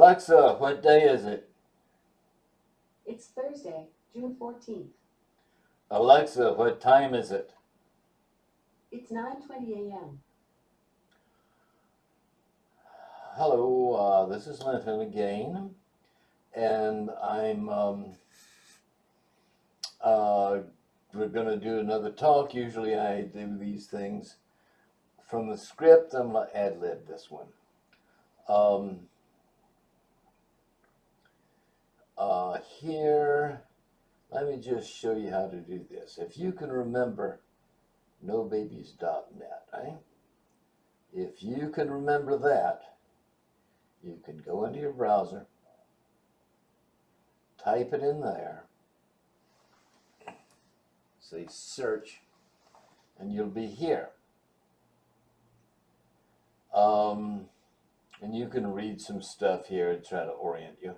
Alexa, what day is it? It's Thursday, June 14th. Alexa, what time is it? It's 9:20 a.m. Hello, this is Linton again, and we're going to do another talk. Usually I do these things from the script. I'm going to ad-lib this one. Here, let me just show you how to do this. If you can remember nobabies.net, right? If you can remember that, you can go into your browser, type it in there, say search, and you'll be here. And you can read some stuff here and try to orient you.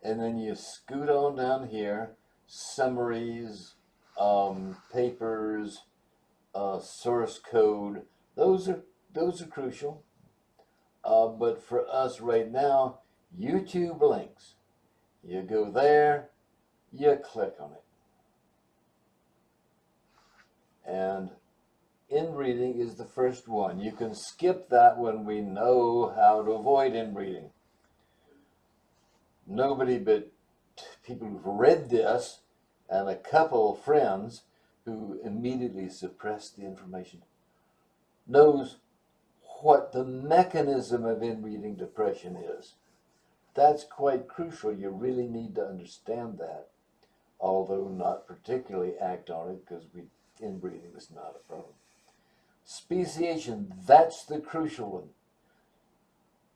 And then you scoot on down here, summaries, papers, source code. Those are crucial. But for us right now, YouTube links. You go there, you click on it. And inbreeding is the first one. You can skip that when we know how to avoid inbreeding. Nobody but people who've read this and a couple of friends who immediately suppress the information knows what the mechanism of inbreeding depression is. That's quite crucial. You really need to understand that, although not particularly act on it, because inbreeding is not a problem. Speciation, that's the crucial one.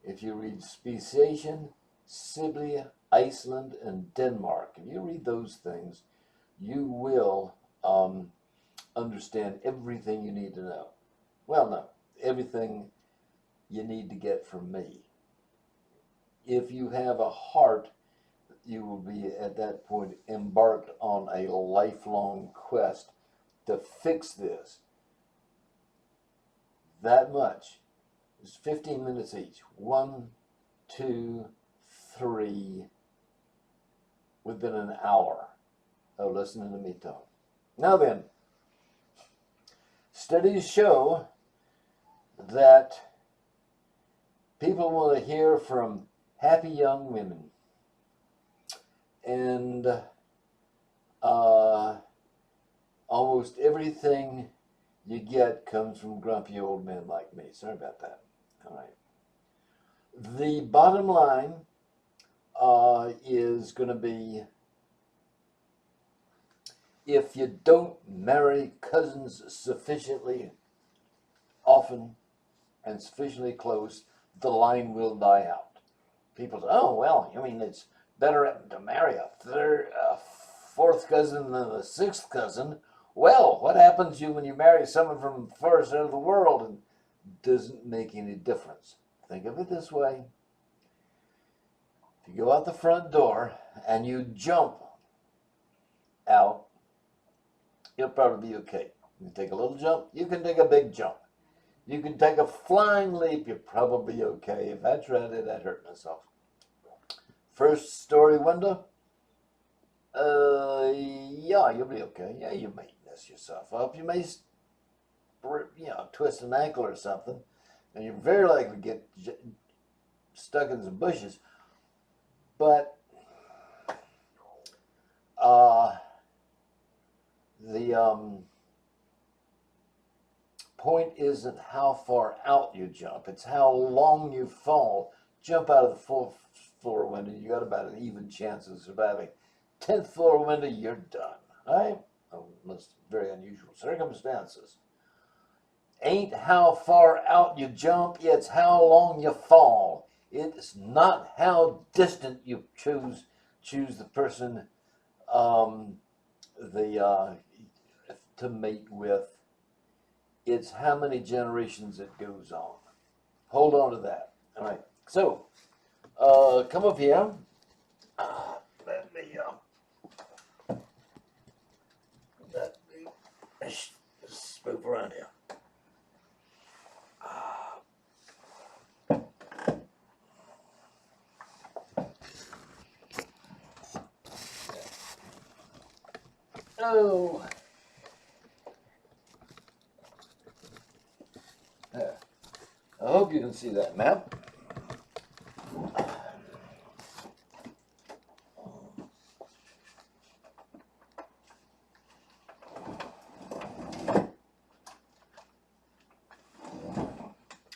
If you read speciation, Sibyl, Iceland, and Denmark, if you read those things, you will understand everything you need to know. Well, no, everything you need to get from me. If you have a heart, you will be at that point embarked on a lifelong quest to fix this. That much. It's 15 minutes each. 1, 2, 3, within an hour of listening to me talk. Now then, studies show that people want to hear from happy young women. And almost everything you get comes from grumpy old men like me. Sorry about that. All right. The bottom line is going to be, if you don't marry cousins sufficiently often and sufficiently close, the line will die out. People say, oh, well, I mean, it's better to marry a fourth cousin than a sixth cousin. Well, what happens to you when you marry someone from the far side of the world? And doesn't make any difference. Think of it this way. If you go out the front door and you jump out, you'll probably be okay. You can take a little jump, you can take a big jump. You can take a flying leap, you're probably okay. If I tried it, I'd hurt myself. First story window, yeah, you'll be okay. Yeah, you may mess yourself up. You may, twist an ankle or something, and you're very likely to get stuck in some bushes. But the point isn't how far out you jump. It's how long you fall. Jump out of the fourth floor window, you got about an even chance of surviving. 10th floor window, you're done. All right? Unless very unusual circumstances. Ain't how far out you jump, it's how long you fall. It's not how distant you choose the person to mate with. It's how many generations it goes on. Hold on to that. All right. So, come up here. Let me just move around here. Oh. There. I hope you can see that map.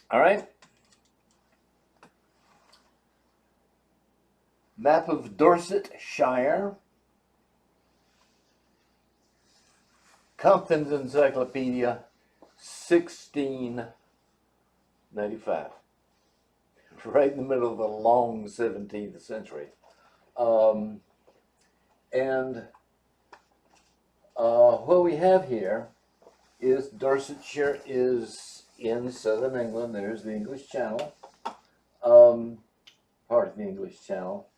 All right. Map of Dorsetshire. Compton's Encyclopedia, 1695. Right in the middle of the long 17th century. What we have here is Dorsetshire is in southern England. There's the English Channel, part of the English Channel.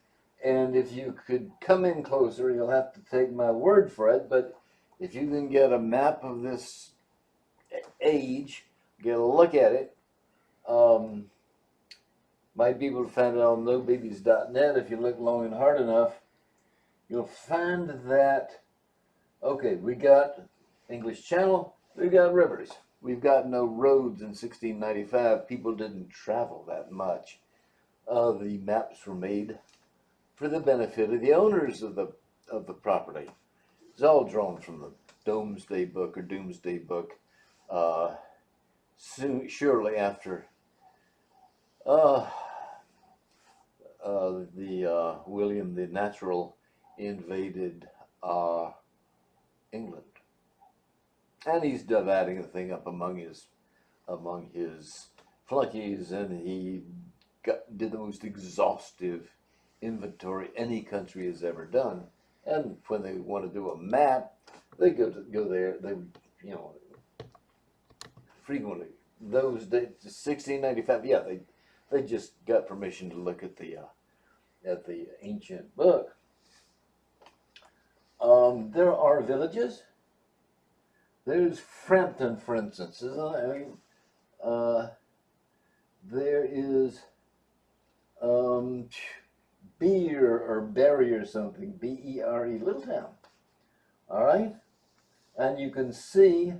And if you could come in closer, you'll have to take my word for it, but if you can get a map of this age, get a look at it, might be able to find it on nobabies.net. If you look long and hard enough, you'll find that, okay, we got English Channel, we got rivers. We've got no roads in 1695. People didn't travel that much. The maps were made for the benefit of the owners of the property. It's all drawn from the Domesday Book or Doomsday Book. Surely after William the Natural invaded England, and he's dividing the thing up among his flunkies, and he did the most exhaustive inventory any country has ever done. And when they want to do a map, they go there. They, frequently those days, 1695. Yeah, they just got permission to look at the ancient book. There are villages. There's Frampton, for instance. There is Beer or Berry or something, B-E-R-E, little town. All right, and you can see,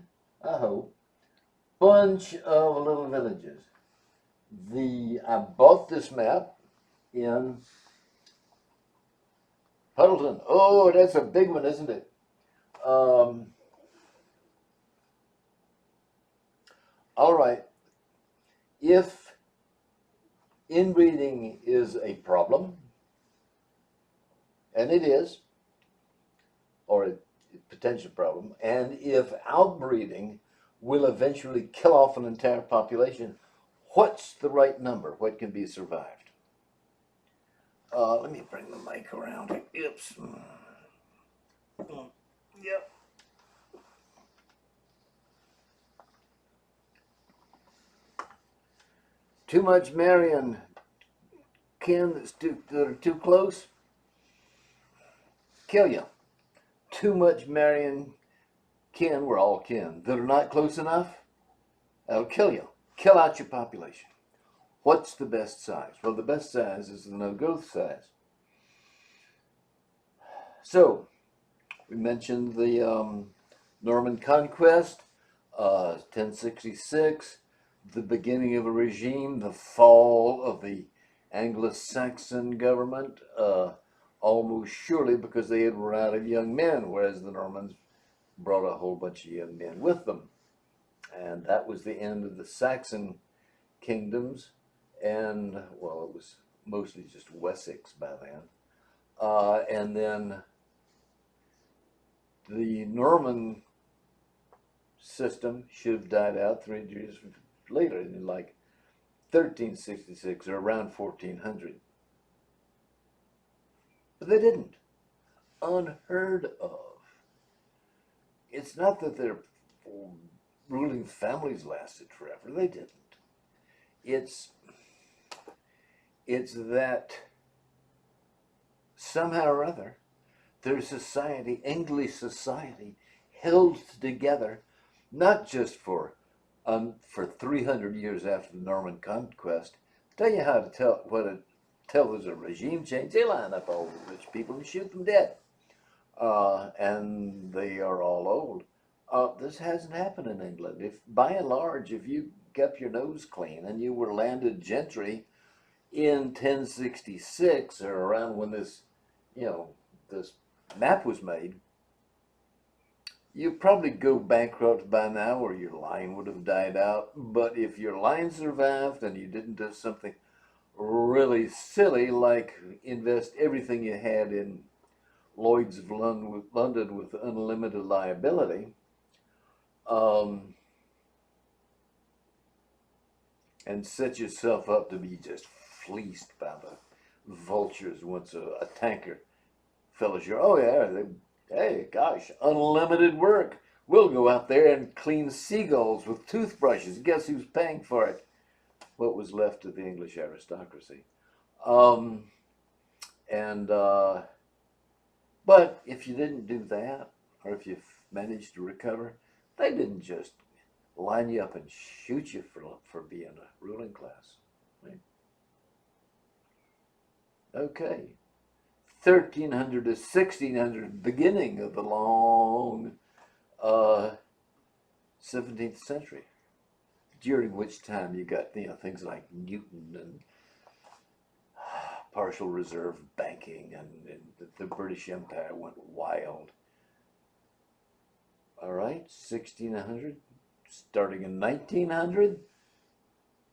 I hope, bunch of little villages. I bought this map in Puddleton. Oh, that's a big one, isn't it? All right. If inbreeding is a problem, and it is, or a potential problem, and if outbreeding will eventually kill off an entire population, what's the right number? What can be survived? Let me bring the mic around. Oops. Yep. Too much marrying kin that are too close, kill you. Too much marrying kin, we're all kin, that are not close enough, that'll kill you. Kill out your population. What's the best size? Well, the best size is the no-growth size. So, we mentioned the Norman Conquest, 1066, the beginning of a regime, the fall of the Anglo-Saxon government, almost surely because they had run out of young men, whereas the Normans brought a whole bunch of young men with them. And that was the end of the Saxon kingdoms, and, well, it was mostly just Wessex by then. And then the Norman system should have died out 3 years later, in like 1366 or around 1400. But they didn't. Unheard of. It's not that their ruling families lasted forever. They didn't. It's that somehow or other, their society, English society, held together, not just for 300 years after the Norman Conquest. Tell you how to tell there's a regime change. They line up all the rich people and shoot them dead. and they are all old. This hasn't happened in England. If by and large, if you kept your nose clean and you were landed gentry in 1066 or around when you know, this map was made, you probably go bankrupt by now or your line would have died out. But if your line survived and you didn't do something really silly like invest everything you had in Lloyd's of London with unlimited liability, um, and set yourself up to be just fleeced by the vultures once a tanker fell ashore. Oh yeah, hey gosh, unlimited work. We'll go out there and clean seagulls with toothbrushes. Guess who's paying for it? What was left of the English aristocracy. Um, and But if you didn't do that, or if you managed to recover, they didn't just line you up and shoot you for being a ruling class. Right? Okay. 1300 to 1600, beginning of the long uh, 17th century, during which time you got things like Newton and partial reserve banking, and the British Empire went wild. All right, 1600, starting in 1900,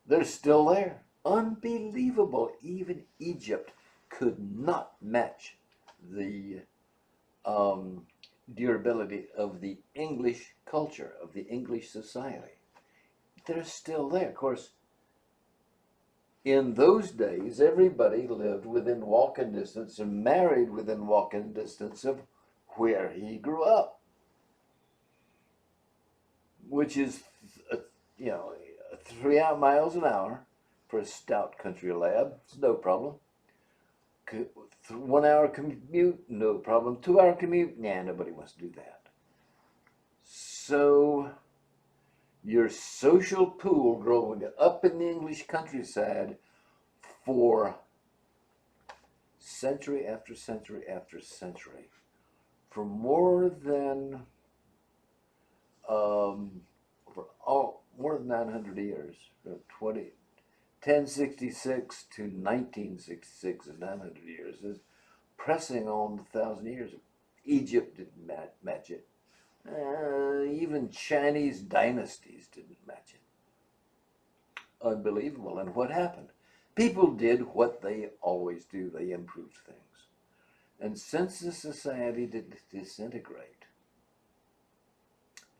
they're still there. Unbelievable. Even Egypt could not match the durability of the English culture, of the English society. They're still there. Of course, in those days, everybody lived within walking distance and married within walking distance of where he grew up, which is, you know, 3 miles an hour for a stout country lad. It's no problem. 1 hour commute, no problem. 2 hour commute, nah, nobody wants to do that. So your social pool growing up in the English countryside for century after century after century, for more than more than 900 years, 1066 to 1966 is 900 years, is pressing on the 1,000 years. Egypt didn't match it. Even Chinese dynasties didn't match it. Unbelievable. And what happened? People did what they always do. They improved things. And since the society did disintegrate,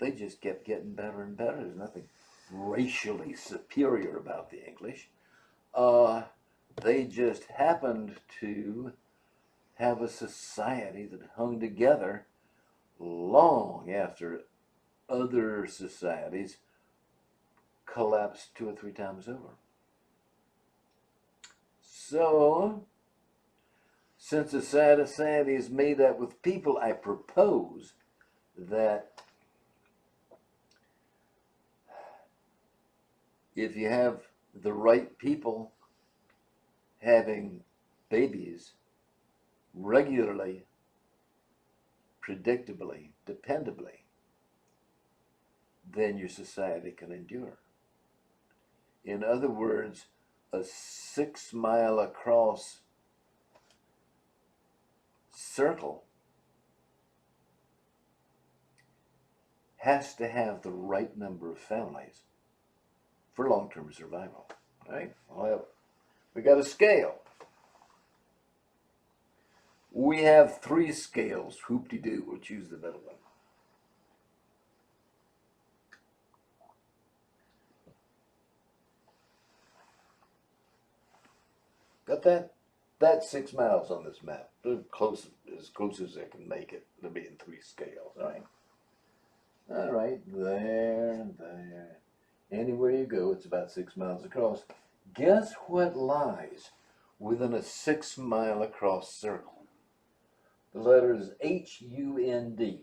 they just kept getting better and better. There's nothing racially superior about the English. They just happened to have a society that hung together long after other societies collapsed 2 or 3 times over. So, since a society is made up with people, I propose that if you have the right people having babies regularly, predictably, dependably, then your society can endure. In other words, a 6 mile across circle has to have the right number of families for long-term survival. Right? Well, we got a scale. We have 3 scales. Whoop-de-doo. We'll choose the middle one. Got that? That's 6 miles on this map. Close, as close as I can make it. It'll be in 3 scales. All right. There. Anywhere you go, it's about 6 miles across. Guess what lies within a 6 mile across circle? The letters HUND.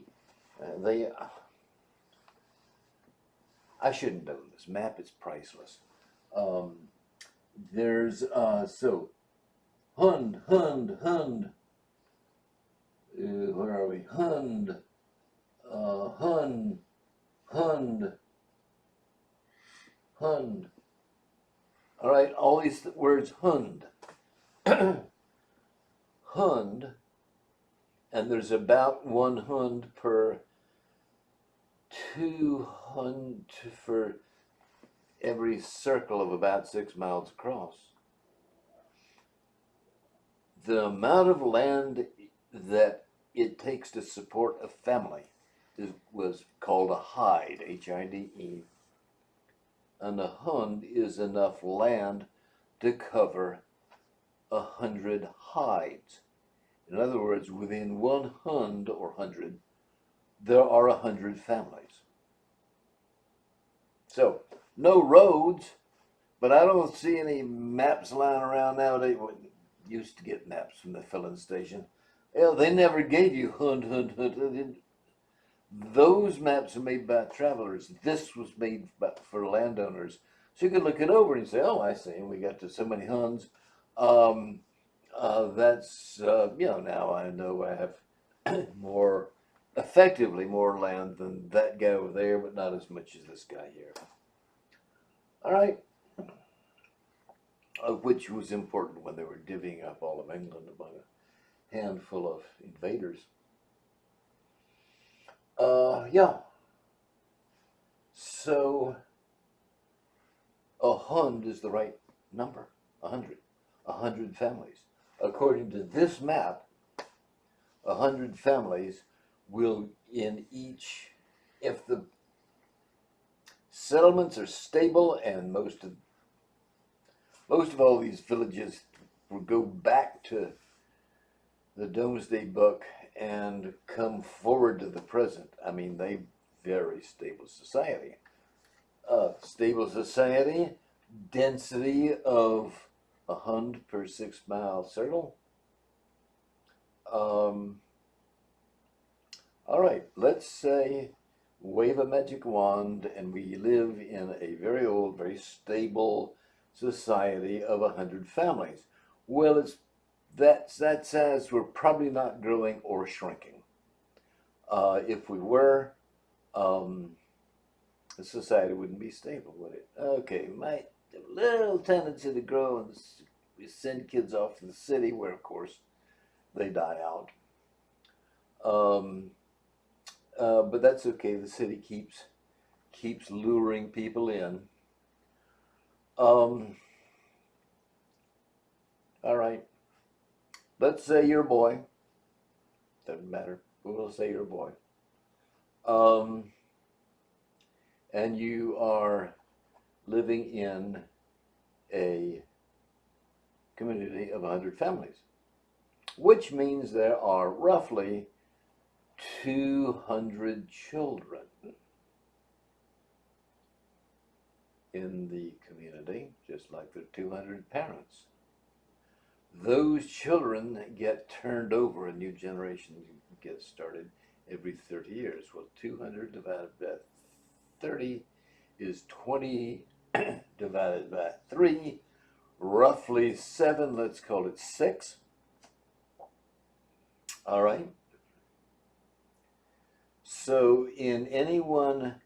I shouldn't know this map. It's priceless. There's Hund. where are we? Hund, Hund, Hund, Hund. All right, all these words Hund. Hund, and there's about one Hund per 200 for every circle of about 6 miles across. The amount of land that it takes to support a family was called a hide, Hide. And a hund is enough land to cover 100 hides. In other words, within one hund or 100, there are 100 families. So, no roads, but I don't see any maps lying around nowadays. Well, used to get maps from the filling station. Hell, they never gave you hund. Those maps are made by travelers. This was made for landowners. So you could look it over and say, oh, I see, we got to so many huns. Now I know I have effectively more land than that guy over there, but not as much as this guy here. All right. Which was important when they were divvying up all of England among a handful of invaders. So a hund is the right number, 100. 100 families. According to this map, 100 families will in each, if the settlements are stable, and most of all these villages will go back to the Domesday Book and come forward to the present. I mean, they very stable society. Stable society, density of a hund per 6 mile circle. All right, let's say wave a magic wand and we live in a very old, very stable society of 100 families. Well, that says we're probably not growing or shrinking. If we were, the society wouldn't be stable, would it? Okay, might have a little tendency to grow, and we send kids off to the city where, of course, they die out. But that's okay. The city keeps luring people in. All right. Let's say you're a boy. Doesn't matter. We'll say you're a boy. And you are living in a community of 100 families, which means there are roughly 200 children in the community, just like there are 200 parents. Those children get turned over, a new generation gets started every 30 years. Well, 200 divided by 30 is 20 divided by 3, roughly 7, let's call it 6. All right. So in any one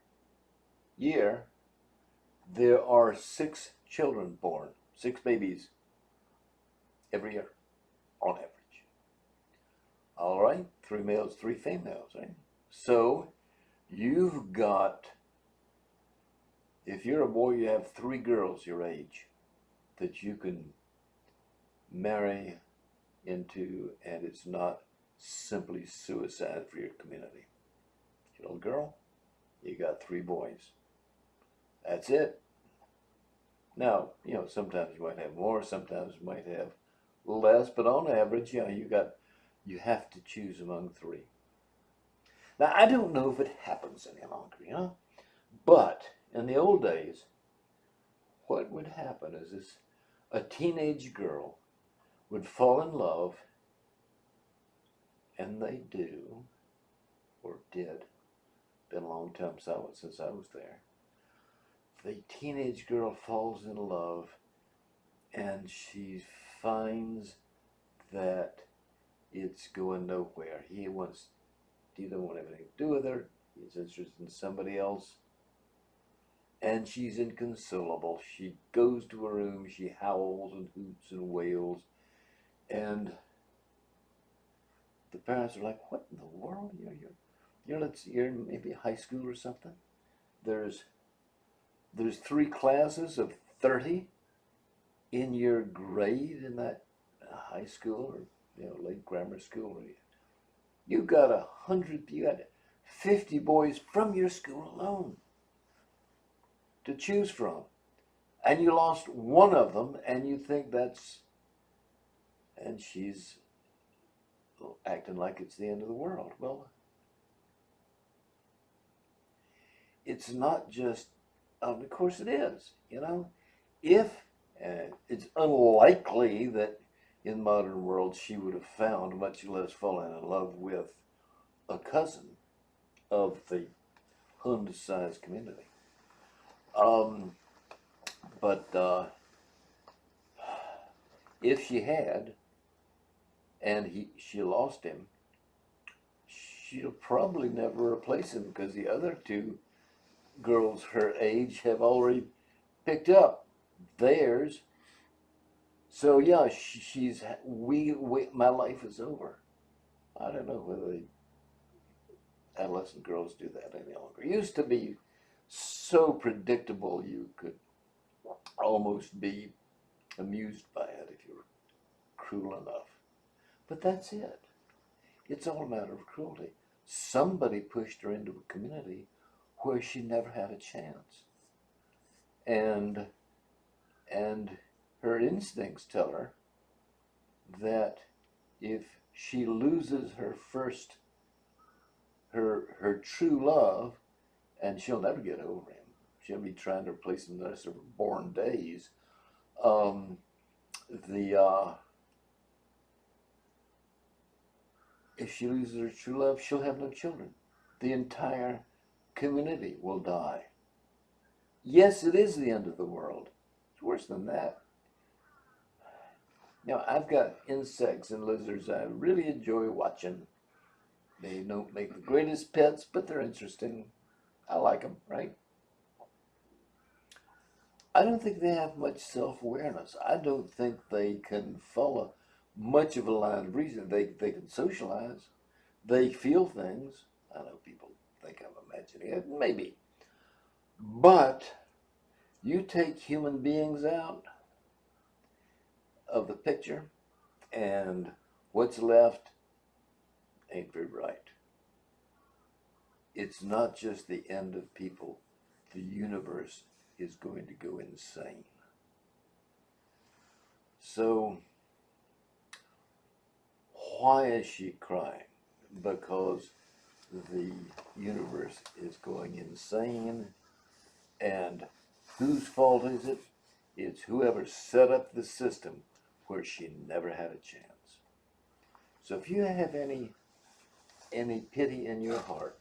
year, there are 6 children born, 6 babies every year, on average. All right, 3 males, 3 females, right? So you've got, if you're a boy, you have 3 girls your age that you can marry into, and it's not simply suicide for your community. Little girl, you got 3 boys. That's it. Now, sometimes you might have more, sometimes you might have less, but on average, you have to choose among 3. Now, I don't know if it happens any longer, but in the old days, what would happen is a teenage girl would fall in love, and they do, or did. Been a long time since I was there. The teenage girl falls in love, and she finds that it's going nowhere. He don't want anything to do with her. He's interested in somebody else. And she's inconsolable. She goes to her room, she howls and hoots and wails, and the parents are like, "What in the world? You're in maybe high school or something. There's 3 classes of 30 in your grade in that high school or late grammar school. You got 50 boys from your school alone to choose from, and you lost one of them, and you think that's, and she's acting like it's the end of the world. Well, it's not just, of course it is, if it's unlikely that in modern world she would have found, much less fallen in love with, a cousin of the Hund-sized community. But if she had, and she lost him, she'll probably never replace him because the other 2 girls her age have already picked up theirs. So yeah, my life is over. I don't know whether the adolescent girls do that any longer. It used to be so predictable you could almost be amused by it if you were cruel enough. But that's it. It's all a matter of cruelty. Somebody pushed her into a community where she never had a chance. And her instincts tell her that if she loses her true love, and she'll never get over him, she'll be trying to replace him the rest of her born days. If she loses her true love, she'll have no children. The entire community will die. Yes, it is the end of the world. It's worse than that. Now, I've got insects and lizards I really enjoy watching. They don't make the greatest pets, but they're interesting. I like them, right? I don't think they have much self-awareness. I don't think they can follow much of a line of reason. They can socialize. They feel things. I know people think I'm imagining it. Maybe. But you take human beings out of the picture, and what's left ain't very bright. It's not just the end of people. The universe is going to go insane. So, why is she crying? Because the universe is going insane, and whose fault is it? It's whoever set up the system where she never had a chance. So if you have any pity in your heart